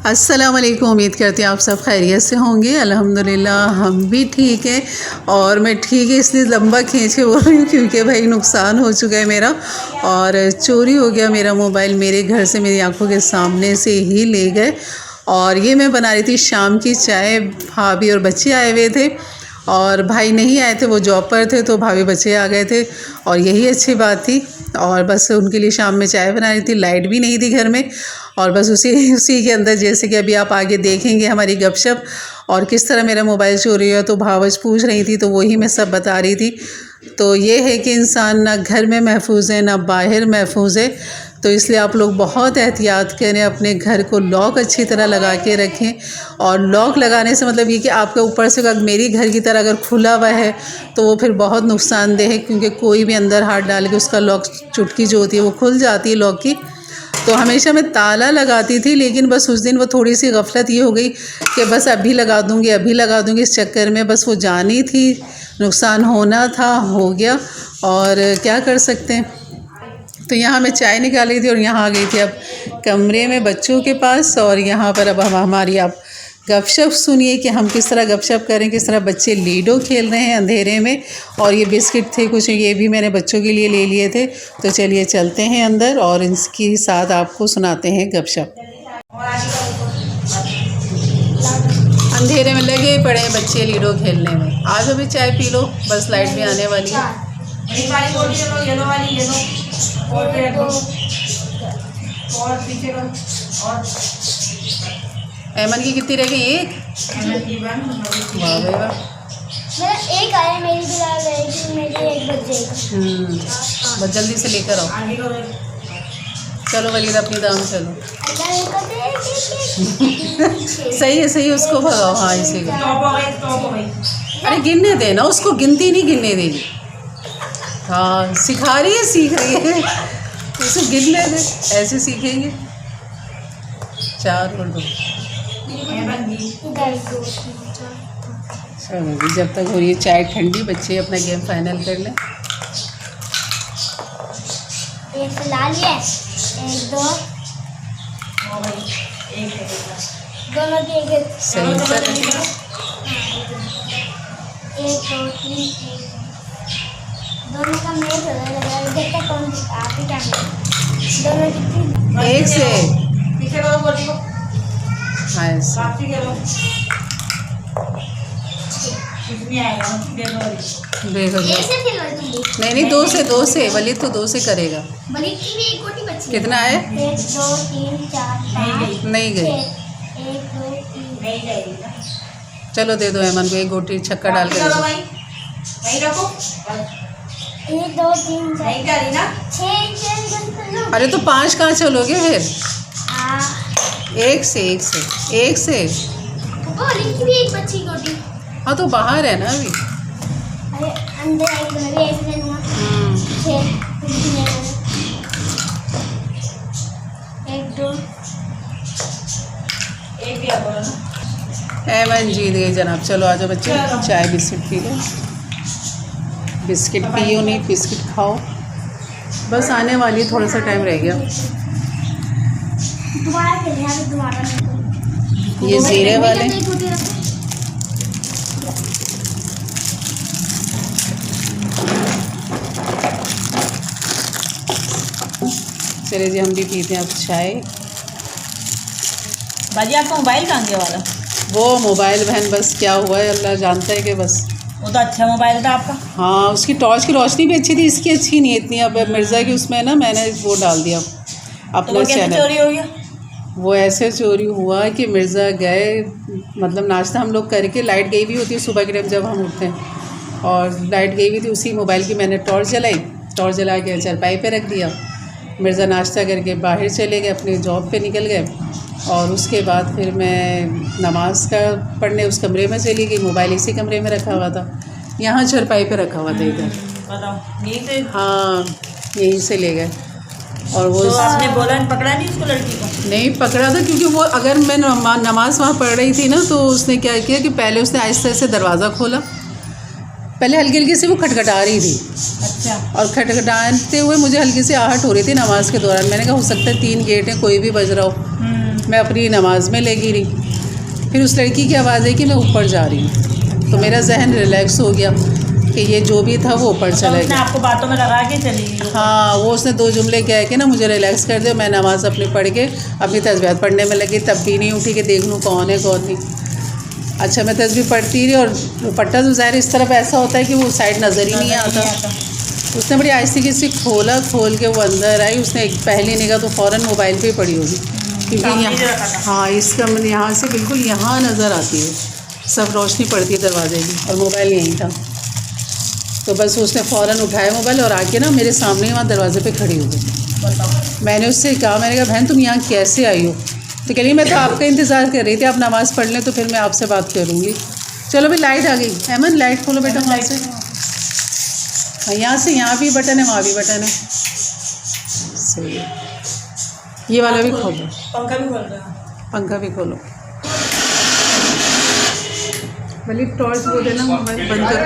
अस्सलाम वालेकुम। उम्मीद करती हूँ आप सब खैरियत से होंगे। अल्हम्दुलिल्लाह हम भी ठीक हैं। और मैं ठीक है इसलिए लंबा खींच के बोल रही हूँ क्योंकि भाई नुकसान हो चुका है मेरा, और चोरी हो गया मेरा मोबाइल। मेरे घर से मेरी आंखों के सामने से ही ले गए। और ये मैं बना रही थी शाम की चाय। भाभी और बच्चे आए हुए थे और भाई नहीं आए थे, वो जॉब पर थे, तो भाभी बच्चे आ गए थे और यही अच्छी बात थी। और बस उनके लिए शाम में चाय बना रही थी। लाइट भी नहीं थी घर में, और बस उसी के अंदर जैसे कि अभी आप आगे देखेंगे हमारी गपशप और किस तरह मेरा मोबाइल चोरी हुआ। तो भावज पूछ रही थी तो वही मैं सब बता रही थी। तो ये है कि इंसान ना घर में महफूज है ना बाहर महफूज है, तो इसलिए आप लोग बहुत एहतियात करें, अपने घर को लॉक अच्छी तरह लगा के रखें। और लॉक लगाने से मतलब ये कि आपका ऊपर से अगर मेरी घर की तरह अगर खुला हुआ है तो वो फिर बहुत नुकसानदेह है, क्योंकि कोई भी अंदर हाथ डाल के उसका लॉक चुटकी जो होती है वो खुल जाती है लॉक की। तो हमेशा मैं ताला लगाती थी, लेकिन बस उस दिन वो थोड़ी सी गफलत ये हो गई कि बस अभी लगा दूँगी इस चक्कर में बस वो जानी थी, नुकसान होना था, हो गया, और क्या कर सकते हैं। तो यहाँ मैं चाय निकाल रही थी और यहाँ आ गई थी अब कमरे में बच्चों के पास। और यहाँ पर अब हमारी आप गपशप सुनिए कि हम किस तरह गपशप करें, किस तरह बच्चे लीडो खेल रहे हैं अंधेरे में। और ये बिस्किट थे कुछ, ये भी मैंने बच्चों के लिए ले लिए थे। तो चलिए चलते हैं अंदर और इसके साथ आपको सुनाते हैं गपशप। अंधेरे में लगे पड़े हैं बच्चे लीडो खेलने में। आज अभी चाय पी लो, बस लाइट भी आने वाली है। ऐमन की कितनी रह गई? एक। वाह भाई वाह। एक आया, मेरी भी आ गई, मेरी एक बच जाएगी। बस जल्दी से लेकर आओ। चलो वलीद अपनी दाम चलो। सही है सही है, उसको भगाओ। हाँ इसी को। अरे गिनने देना उसको, गिनती नहीं गिनने देगी। हाँ सिखा रही है, सीख रही है, उसे गिनने दे, ऐसे सीखेंगे। 4 और 2। चलो जी, जब तक हो रही है चाय ठंडी, बच्चे अपना गेम फाइनल कर लें। एक ला लिया, एक दो, दोनों की एक सही सर। 1 2 3 दोनों का मैच हो रहा है। देखते कौन आप ही का दोनों की एक से पीछे करो बोली को। हाँ वापसी करो। कितनी आएगा? देखो ऐसे खेलो तुम। नहीं 2 से वलीद तो 2 से करेगा। बड़ी की भी एक गोटी बची। कितना है? 1 2 3 4 5 नहीं गई। 1 2 3 नहीं जाएगी ना। चलो दे दो ऐमन को एक गोटी छक्का डाल के दे चलो दो। भाई नहीं रखो। 1 2 3 4 नहीं करी ना। 6 अरे तो 5 कहाँ चलोगे फिर? एक से बड़ी की भी एक बची गोटी। हाँ तो बाहर है ना अभी। अरे अंदर एक बड़ी ऐसे ना 6 1 2 एक भी बोलो ना। ऐमन जीत गई जनाब। चलो आ जाओ बच्चे, चाय बिस्किट पी लो। बिस्किट पियो नहीं, बिस्किट खाओ। बस आने वाली, थोड़ा सा टाइम रह गया। दोबारा खेलना है, दोबारा ये जीरे वाले चले जी, हम भी पीते हैं अब चाय। बाजी आपका मोबाइल कहाँ गया वाला? वो मोबाइल बहन बस क्या हुआ है अल्लाह जानता है कि बस। वो तो अच्छा मोबाइल था आपका। हाँ उसकी टॉर्च की रोशनी भी अच्छी थी, इसकी अच्छी नहीं है इतनी। अब मिर्ज़ा की उसमें ना मैंने वो डाल दिया तो अपना वो कैसे चैनल। चोरी हो गया? वो ऐसे चोरी हुआ कि मिर्ज़ा गए, मतलब नाश्ता हम लोग करके, लाइट गई हुई होती है सुबह के टाइम जब हम उठते हैं, और लाइट गई हुई थी। उसी मोबाइल की मैंने टॉर्च जला के चारपाई पे रख दिया। मिर्ज़ा नाश्ता करके बाहर चले गए, अपने जॉब पे निकल गए। और उसके बाद फिर मैं नमाज़ का पढ़ने उस कमरे में चली गई। मोबाइल इसी कमरे में रखा हुआ था, यहाँ चारपाई पे रखा हुआ था इधर। बताओ यही से। हाँ यहीं से ले गए। और वो तो आपने बोला पकड़ा नहीं उसको, लड़की को? नहीं पकड़ा था, क्योंकि वो अगर मैं नमाज़ वहाँ पढ़ रही थी ना, तो उसने क्या किया कि पहले उसने आहिस्ते से दरवाज़ा खोला, पहले हल्की हल्की से वो खटखटा रही थी। अच्छा। और खटखटाते हुए मुझे हल्की सी आहट हो रही थी नमाज के दौरान। मैंने कहा हो सकता है 3 गेट हैं, कोई भी बज रहा हो। मैं अपनी नमाज़ में लगी रही। फिर उस लड़की की आवाज़ आई कि मैं ऊपर जा रही हूँ, तो मेरा जहन रिलैक्स हो गया कि ये जो भी था वो ऊपर चला उसने गया। आपको बातों में लगा के चली गई। हाँ, वो उसने 2 जुमले कह के ना मुझे रिलैक्स कर दिया। मैं नमाज़ अपनी पढ़ के अपनी तस्बीहात पढ़ने में लगी, तब भी नहीं उठी कि देख लूँ कौन है कौन नहीं। अच्छा, मैं तस्बीह पढ़ती रही और दुपट्टा तो ज़ाहिर इस तरफ ऐसा होता है कि वो साइड नज़र ही नहीं आता। उसने बड़ी आहिस्ते से खोल के वो अंदर आई। उसने एक पहली निगाह तो फ़ौरन मोबाइल पे ही पड़ी होगी, क्योंकि यहाँ हाँ इस कमरे यहाँ से बिल्कुल यहाँ नज़र आती है, सब रोशनी पड़ती है दरवाजे की, और मोबाइल यहीं था। तो बस उसने फ़ौरन उठाया मोबाइल और आके ना मेरे सामने ही वहाँ दरवाजे पे खड़ी हो गई। मैंने उससे कहा, मैंने कहा बहन तुम यहाँ कैसे आई हो? तो कह रही मैं तो आपका इंतज़ार कर रही थी, आप नमाज़ पढ़ लें तो फिर मैं आपसे बात करूँगी। चलो भाई, लाइट आ गई। अहमद लाइट खोलो बेटा वहाँ से। हाँ, यहाँ से यहाँ भी बटन है, वहाँ भी बटन है। सही है, ये वाला भी खोलो, पंखा भी खोल रहा। पंखा भी खोलो। भले टॉर्च वो देना, मोबाइल बंद करो।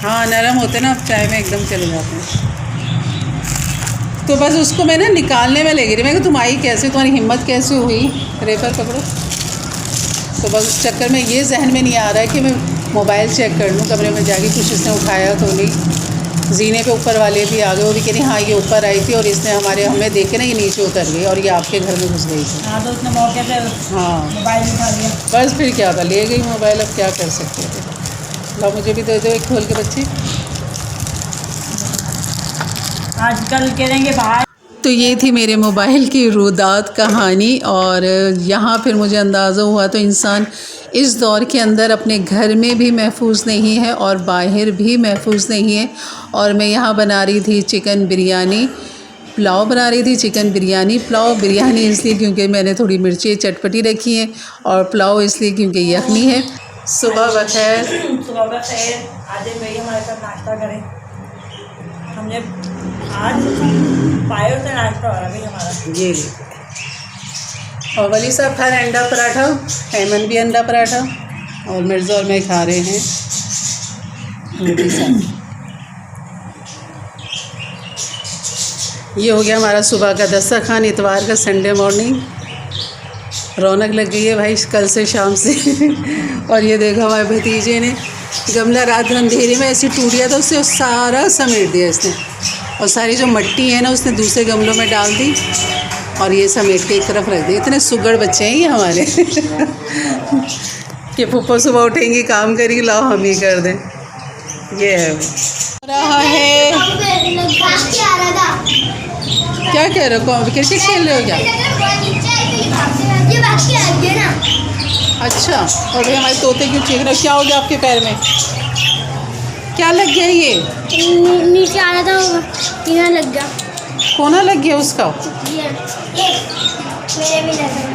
हाँ, नरम होते ना, अब चाय में एकदम चले जाते हैं। तो बस उसको मैं ना निकालने में लगी रही। मैं कि तुम आई कैसे, तुम्हारी हिम्मत कैसे हुई? रेपर पकड़ो। तो बस उस चक्कर में ये जहन में नहीं आ रहा है कि मैं मोबाइल चेक कर लूँ कमरे में जाके, कुछ इसने उठाया तो नहीं। जीने पे ऊपर वाले भी आ गए, वो भी कह रही हाँ ये ऊपर आई थी और इसने हमें देखे ना ये नीचे उतर गई और ये आपके घर में घुस गई थी। हाँ, तो उसने मौके पे हाँ, मोबाइल उठा लिया। बस फिर क्या था, ले गई मोबाइल। अब क्या कर सकते थे? लो मुझे भी दे दो एक खोल के बच्ची। आजकल कहेंगे बाहर। तो ये थी मेरे मोबाइल की रुदात कहानी। और यहाँ फिर मुझे अंदाज़ा हुआ तो इंसान इस दौर के अंदर अपने घर में भी महफूज नहीं है और बाहर भी महफूज नहीं है। और मैं यहाँ बना रही थी चिकन बिरयानी, पुलाव बना रही थी, चिकन बिरयानी पुलाव। बिरयानी इसलिए क्योंकि मैंने थोड़ी मिर्ची चटपटी रखी हैं, और पुलाव इसलिए क्योंकि यखनी है। सुबह बखैर। सुबह बखैर। आज भैया हमारे साथ नाश्ता करें। हमने आज पायो से नाश्ता हो रहा है हमारा। ये और वली साहब खा रहे अंडा पराठा, अहमद भी अंडा पराठा, और मिर्ज़ा और मैं खा रहे हैं रोटी साथ। ये हो गया हमारा सुबह का दस्तरखान। इतवार का संडे मॉर्निंग रौनक लग गई है भाई कल से शाम से। और ये देखो हमारे भतीजे ने गमला रात अंधेरे में ऐसी टूट गया था, उससे सारा समेट दिया इसने, और सारी जो मिट्टी है ना उसने दूसरे गमलों में डाल दी और ये समेट के एक तरफ रख दी। इतने सुगड़ बच्चे हैं ये हमारे कि पुप्पो सुबह उठेंगी काम करेगी, लाओ हम ही कर दें। ये है वो रहा है। क्या कह रहे हो? क्रिकेट खेल रहे हो क्या? अच्छा, और भाई हमारे तोते क्यों चीख रहे हो? क्या हो गया आपके पैर में? क्या लग गया? ये नीचे आ रहा था, यहाँ लग गया, कोना लग गया उसका।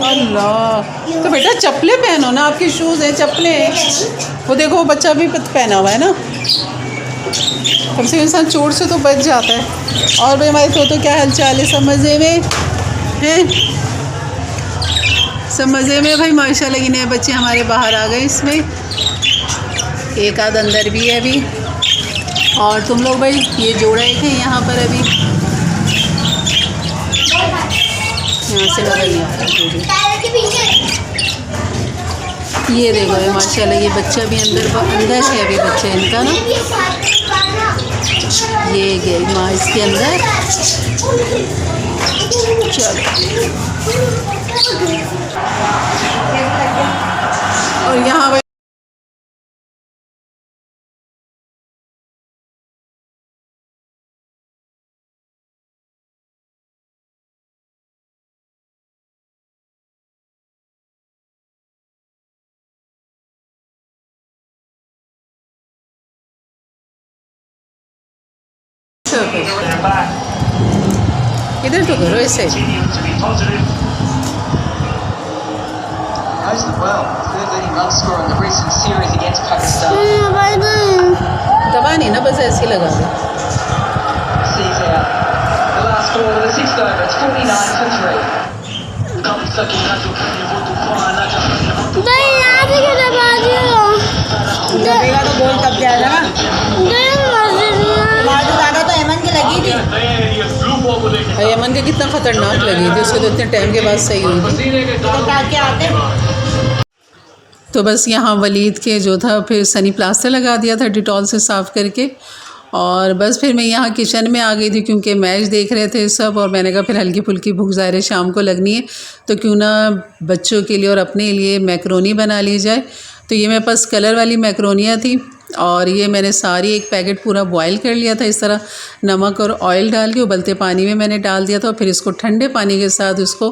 अल्लाह, तो बेटा चप्पलें पहनो ना, आपके शूज़ हैं, चप्पलें हैं। वो देखो वो बच्चा भी पहना हुआ है ना, कम से कम इंसान चोट से तो बच जाता है। और भाई हमारे तो क्या हाल चाल है? सब मज़े में हैं? सब मज़े में भाई माशाल्लाह। ये नए बच्चे हमारे बाहर आ गए, इसमें एक आध अंदर भी है अभी। और तुम लोग भाई ये जोड़ा एक है यहाँ पर अभी, यहाँ से लगा लिया। ये देखो है माशाल्लाह, ये बच्चा भी अंदर है अभी, बच्चा इनका ना, ये गई माँ इसके अंदर। चलो, और यहाँ इधर तो करो ऐसे। Knows the world, third leading run scorer in the recent series against Pakistan. दबा नहीं ना, बस ऐसे लगा दे। Sees out the last ball of the sixth over. It's 49 for 3. दबेगा तो गोल कब जाएगा ना। मार तो ज्यादा तो अहमद की लगी थी। अयमन के कितना ख़तरनाक लगी थी, उसको तो इतने टाइम के बाद सही हुई थी। बता के आते तो बस यहाँ वलीद के जो था फिर सनी प्लास्टर लगा दिया था डिटॉल से साफ़ करके, और बस फिर मैं यहाँ किचन में आ गई थी क्योंकि मैच देख रहे थे सब, और मैंने कहा फिर हल्की फुल्की भूख ज़ाहिर है शाम को लगनी है तो क्यों ना बच्चों के लिए और अपने लिए मैक्रोनी बना ली जाए। तो ये मेरे पास कलर वाली मैक्रोनियाँ थी और ये मैंने सारी एक पैकेट पूरा बॉयल कर लिया था। इस तरह नमक और ऑयल डाल के उबलते पानी में मैंने डाल दिया था, और फिर इसको ठंडे पानी के साथ उसको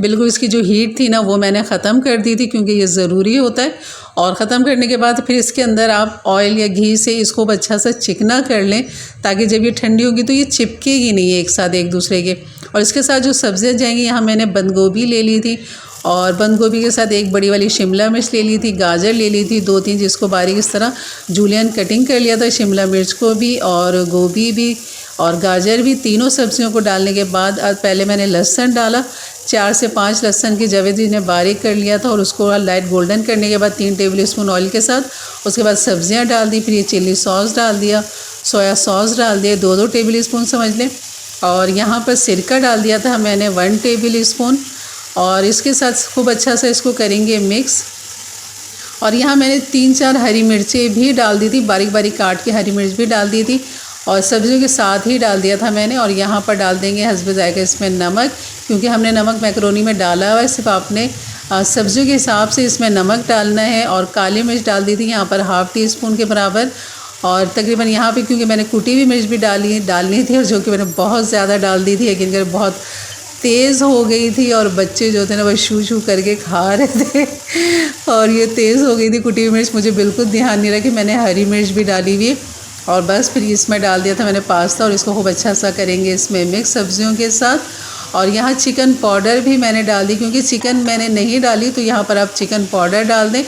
बिल्कुल इसकी जो हीट थी ना वो मैंने ख़त्म कर दी थी क्योंकि ये ज़रूरी होता है। और ख़त्म करने के बाद फिर इसके अंदर आप ऑयल या घी से इसको अच्छा सा चिकना कर लें ताकि जब ये ठंडी होगी तो ये चिपकेगी नहीं एक साथ एक दूसरे के। और इसके साथ जो सब्ज़ियाँ जाएंगी, यहाँ मैंने बंद गोभी ले ली थी और बंद गोभी के साथ एक बड़ी वाली शिमला मिर्च ले ली थी, गाजर ले ली थी 2-3 जिसको बारीक इस तरह जूलियन कटिंग कर लिया था, शिमला मिर्च को भी और गोभी भी और गाजर भी। तीनों सब्जियों को डालने के बाद पहले मैंने लहसुन डाला, 4 से 5 लहसुन की जवेदी ने बारीक कर लिया था और उसको लाइट गोल्डन करने के बाद 3 टेबल स्पून ऑयल के साथ उसके बाद सब्जियां डाल दी। फिर ये चिल्ली सॉस डाल दिया, सोया सॉस डाल दिया 2-2 टेबल स्पून समझ लें, और यहाँ पर सिरका डाल दिया था मैंने 1 टेबल स्पून, और इसके साथ खूब अच्छा सा इसको करेंगे मिक्स। और यहाँ मैंने 3-4 हरी मिर्चें भी डाल दी थी, बारीक बारीक काट के हरी मिर्च भी डाल दी थी और सब्जियों के साथ ही डाल दिया था मैंने। और यहाँ पर डाल देंगे हस्बे ज़ायक़ा इसमें नमक, क्योंकि हमने नमक मैक्रोनी में डाला हुआ है, सिर्फ आपने सब्जियों के हिसाब से इसमें नमक डालना है। और काली मिर्च डाल दी थी यहाँ पर ½ टी स्पून के बराबर, और तकरीबन यहाँ पे क्योंकि मैंने कुटी हुई मिर्च भी डालनी थी और जो कि मैंने बहुत ज़्यादा डाल दी थी, लेकिन बहुत तेज़ हो गई थी और बच्चे जो थे ना वो शू शू करके खा रहे थे और ये तेज़ हो गई थी कुटी हुई मिर्च। मुझे बिल्कुल ध्यान नहीं रहा कि मैंने हरी मिर्च भी डाली हुई है। और बस फिर इसमें डाल दिया था मैंने पास्ता और इसको खूब अच्छा सा करेंगे इसमें मिक्स सब्जियों के साथ। और यहाँ चिकन पाउडर भी मैंने डाल दी, क्योंकि चिकन मैंने नहीं डाली तो यहाँ पर आप चिकन पाउडर डाल दें।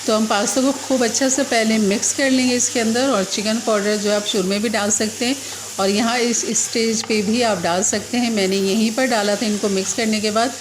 तो हम पास्ता को खूब अच्छा से पहले मिक्स कर लेंगे इसके अंदर, और चिकन पाउडर जो आप शुरू में भी डाल सकते हैं और यहाँ इस स्टेज पे भी आप डाल सकते हैं। मैंने यहीं पर डाला था इनको मिक्स करने के बाद।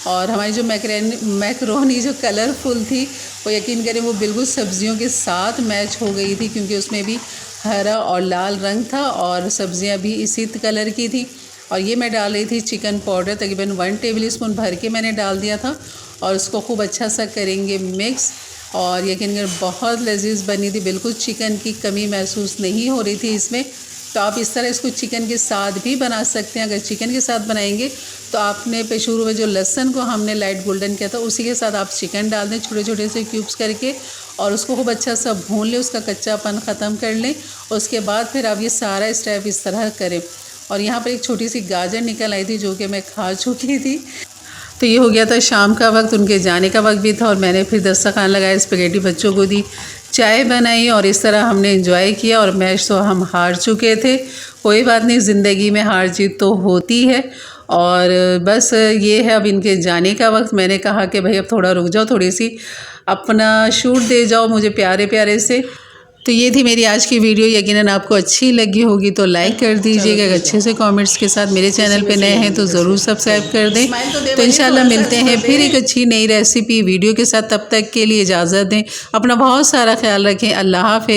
और हमारी जो मैक्रोनी जो कलरफुल थी वो यकीन करें वो बिल्कुल सब्जियों के साथ मैच हो गई थी, क्योंकि उसमें भी हरा और लाल रंग था और सब्जियां भी इसी कलर की थी। और ये मैं डाल रही थी चिकन पाउडर, तकरीबन 1 टेबल स्पून भर के मैंने डाल दिया था और उसको खूब अच्छा सा करेंगे मिक्स। और यकीन करें बहुत लजीज बनी थी, बिल्कुल चिकन की कमी महसूस नहीं हो रही थी इसमें। तो आप इस तरह इसको चिकन के साथ भी बना सकते हैं। अगर चिकन के साथ बनाएंगे तो आपने शुरू में जो लहसुन को हमने लाइट गोल्डन किया था उसी के साथ आप चिकन डाल दें छोटे छोटे से क्यूब्स करके, और उसको खूब अच्छा सा भून लें, उसका कच्चापन ख़त्म कर लें। उसके बाद फिर आप ये सारा स्टेप इस तरह करें। और यहाँ पर एक छोटी सी गाजर निकल आई थी जो कि मैं खा चुकी थी। तो ये हो गया था शाम का वक्त, उनके जाने का वक्त भी था और मैंने फिर दस्तरखान लगाया, स्पैगेटी बच्चों को दी, चाय बनाई और इस तरह हमने एंजॉय किया। और मैच तो हम हार चुके थे, कोई बात नहीं, ज़िंदगी में हार जीत तो होती है। और बस ये है अब इनके जाने का वक्त। मैंने कहा कि भाई अब थोड़ा रुक जाओ, थोड़ी सी अपना शूट दे जाओ मुझे प्यारे प्यारे से। तो ये थी मेरी आज की वीडियो, यकीनन आपको अच्छी लगी होगी तो लाइक कर दीजिएगा अच्छे से कमेंट्स के साथ। मेरे चैनल पे नए हैं तो ज़रूर सब्सक्राइब कर दें। तो इंशाल्लाह मिलते हैं फिर एक अच्छी नई रेसिपी वीडियो के साथ, तब तक के लिए इजाज़त दें। अपना बहुत सारा ख्याल रखें। अल्लाह हाफ़िज़।